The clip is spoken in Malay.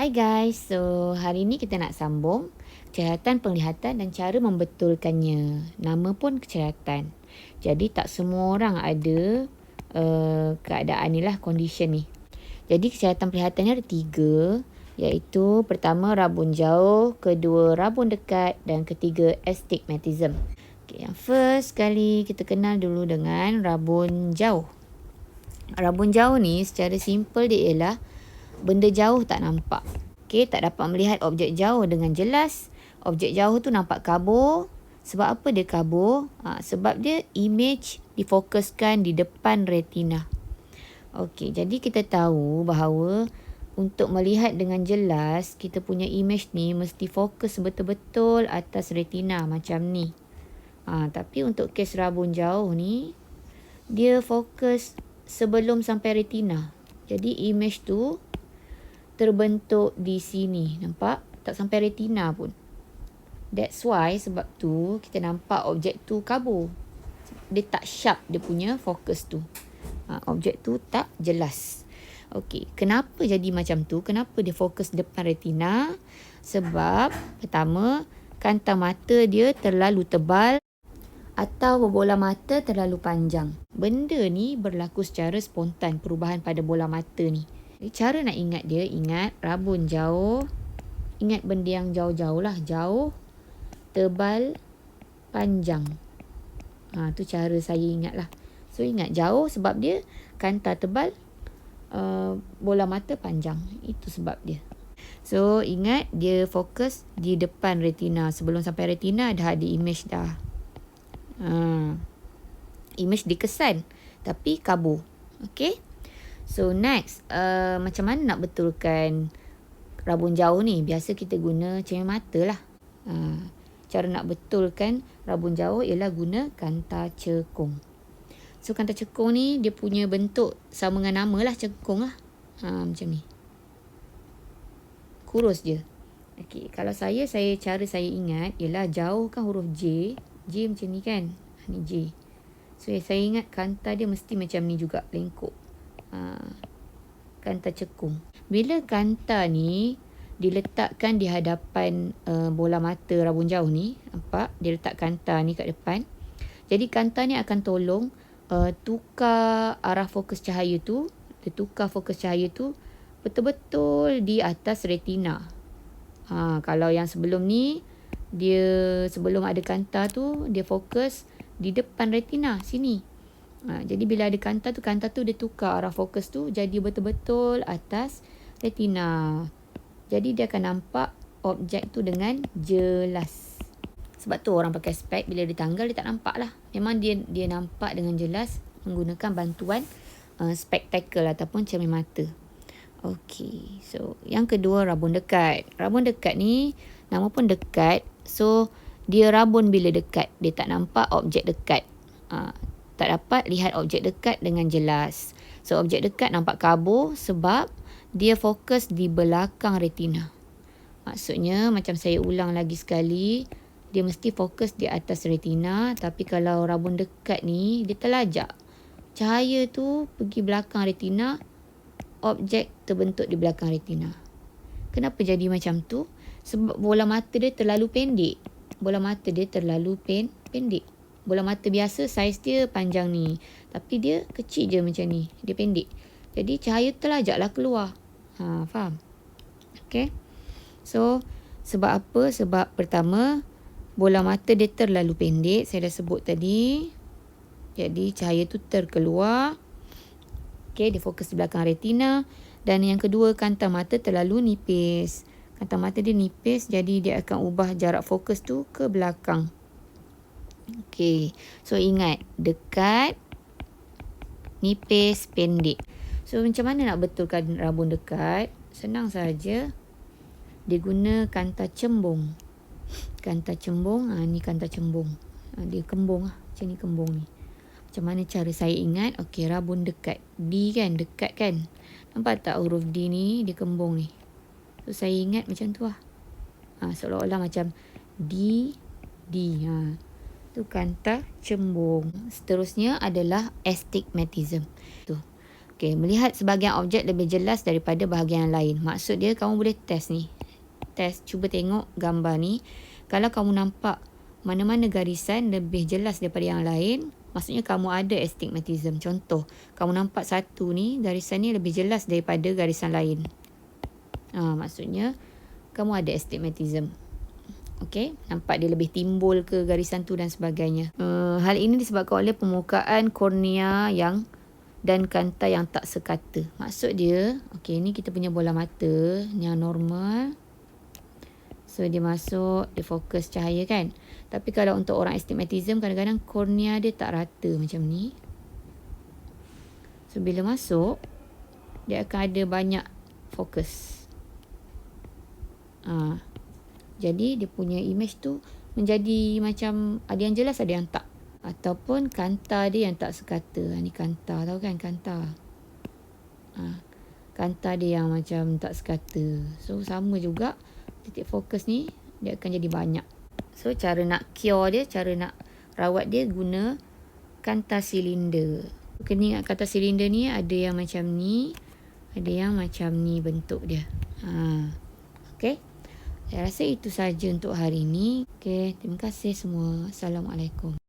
Hai guys, so hari ni kita nak sambung kecehatan penglihatan dan cara membetulkannya. Nama pun kecehatan. Jadi tak semua orang ada keadaan ni lah, condition ni. Jadi kecehatan penglihatannya ada 3, iaitu pertama rabun jauh, kedua rabun dekat dan ketiga astigmatism. Okay, yang first kali kita kenal dulu dengan rabun jauh. Rabun jauh ni secara simple dia ialah benda jauh tak nampak. Okey, tak dapat melihat objek jauh dengan jelas. Objek jauh tu nampak kabur. Sebab apa dia kabur? Sebab dia image difokuskan di depan retina. Okey, jadi kita tahu bahawa untuk melihat dengan jelas, kita punya image ni mesti fokus betul-betul atas retina macam ni. Tapi untuk kes rabun jauh ni, dia fokus sebelum sampai retina. Jadi image tu terbentuk di sini. Nampak? Tak sampai retina pun. That's why, sebab tu kita nampak objek tu kabur. Dia tak sharp dia punya fokus tu. Objek tu tak jelas. Okey, kenapa jadi macam tu? Kenapa dia fokus depan retina? Sebab pertama, kanta mata dia terlalu tebal atau bola mata terlalu panjang. Benda ni berlaku secara spontan, perubahan pada bola mata ni. Cara nak ingat dia, ingat rabun jauh. Ingat benda yang jauh-jauh lah. Jauh, tebal, panjang. Tu cara saya ingat lah. So ingat jauh sebab dia kanta tebal, bola mata panjang. Itu sebab dia. So ingat dia fokus di depan retina. Sebelum sampai retina dah ada image dah. Image dikesan tapi kabur. Okay. So next, macam mana nak betulkan rabun jauh ni? Biasa kita guna cermin mata lah. Cara nak betulkan rabun jauh ialah guna kanta cekung. So kanta cekung ni dia punya bentuk sama dengan nama lah, cekung lah. Macam ni. Kurus je. Okay, kalau cara saya ingat ialah jauh kan huruf J. J macam ni kan. Ni J. So saya ingat kanta dia mesti macam ni juga, lengkuk. Kanta cekung. Bila kanta ni diletakkan di hadapan bola mata rabun jauh ni, nampak? Dia letak kanta ni kat depan. Jadi kanta ni akan tolong tukar arah fokus cahaya tu. Dia tukar fokus cahaya tu betul-betul di atas retina. Kalau yang sebelum ni, dia sebelum ada kanta tu, dia fokus di depan retina, sini. Jadi bila ada kanta tu dia tukar arah fokus tu jadi betul-betul atas retina. Jadi dia akan nampak objek tu dengan jelas. Sebab tu orang pakai spek, bila dia tanggal dia tak nampak lah. Memang dia nampak dengan jelas menggunakan bantuan spektakel ataupun cermin mata. Okey, so yang kedua rabun dekat. Rabun dekat ni nama pun dekat. So dia rabun bila dekat, dia tak nampak objek dekat. Tak dapat lihat objek dekat dengan jelas. So objek dekat nampak kabur sebab dia fokus di belakang retina. Maksudnya macam saya ulang lagi sekali, dia mesti fokus di atas retina. Tapi kalau rabun dekat ni, dia terlajak. Cahaya tu pergi belakang retina, objek terbentuk di belakang retina. Kenapa jadi macam tu? Sebab bola mata dia terlalu pendek. Bola mata dia terlalu pendek. Bola mata biasa saiz dia panjang ni. Tapi dia kecil je macam ni. Dia pendek. Jadi cahaya terlajaklah keluar. Faham? Okay. So, sebab apa? Sebab pertama, bola mata dia terlalu pendek. Saya dah sebut tadi. Jadi cahaya tu terkeluar. Okay, dia fokus di belakang retina. Dan yang kedua, kanta mata terlalu nipis. Kanta mata dia nipis, jadi dia akan ubah jarak fokus tu ke belakang. Okay, so ingat, dekat, nipis, pendek. So macam mana nak betulkan rabun dekat? Senang saja. Dia guna kanta cembung. Kanta cembung, ni kanta cembung. Dia kembung lah, macam ni kembung ni. Macam mana cara saya ingat? Okay, rabun dekat. D kan, dekat kan. Nampak tak huruf D ni, dia kembung ni. So saya ingat macam tu lah. Seolah-olah macam D. Tu kanta cembung. Seterusnya adalah astigmatism. Tu. Okey, melihat sebahagian objek lebih jelas daripada bahagian yang lain. Maksud dia kamu boleh test ni. Test, cuba tengok gambar ni. Kalau kamu nampak mana-mana garisan lebih jelas daripada yang lain, maksudnya kamu ada astigmatism. Contoh, kamu nampak satu ni, garisan ni lebih jelas daripada garisan lain. Maksudnya kamu ada astigmatism. Okey, nampak dia lebih timbul ke garisan tu dan sebagainya. Hal ini disebabkan oleh permukaan kornea dan kanta yang tak sekata. Maksud dia, okey, ni kita punya bola mata yang normal. So dia masuk, dia fokus cahaya kan. Tapi kalau untuk orang astigmatism, kadang-kadang kornea dia tak rata macam ni. So bila masuk, dia akan ada banyak fokus. Jadi dia punya image tu menjadi macam ada yang jelas, ada yang tak. Ataupun kanta dia yang tak sekata. Ni kanta, tahu kan kanta? Kanta dia yang macam tak sekata. So sama juga, titik fokus ni dia akan jadi banyak. So cara nak cure dia, cara nak rawat dia guna kanta silinder. Kena ingat kanta silinder ni ada yang macam ni, ada yang macam ni bentuk dia. Okey. Saya rasa itu saja untuk hari ini. Okey, terima kasih semua. Assalamualaikum.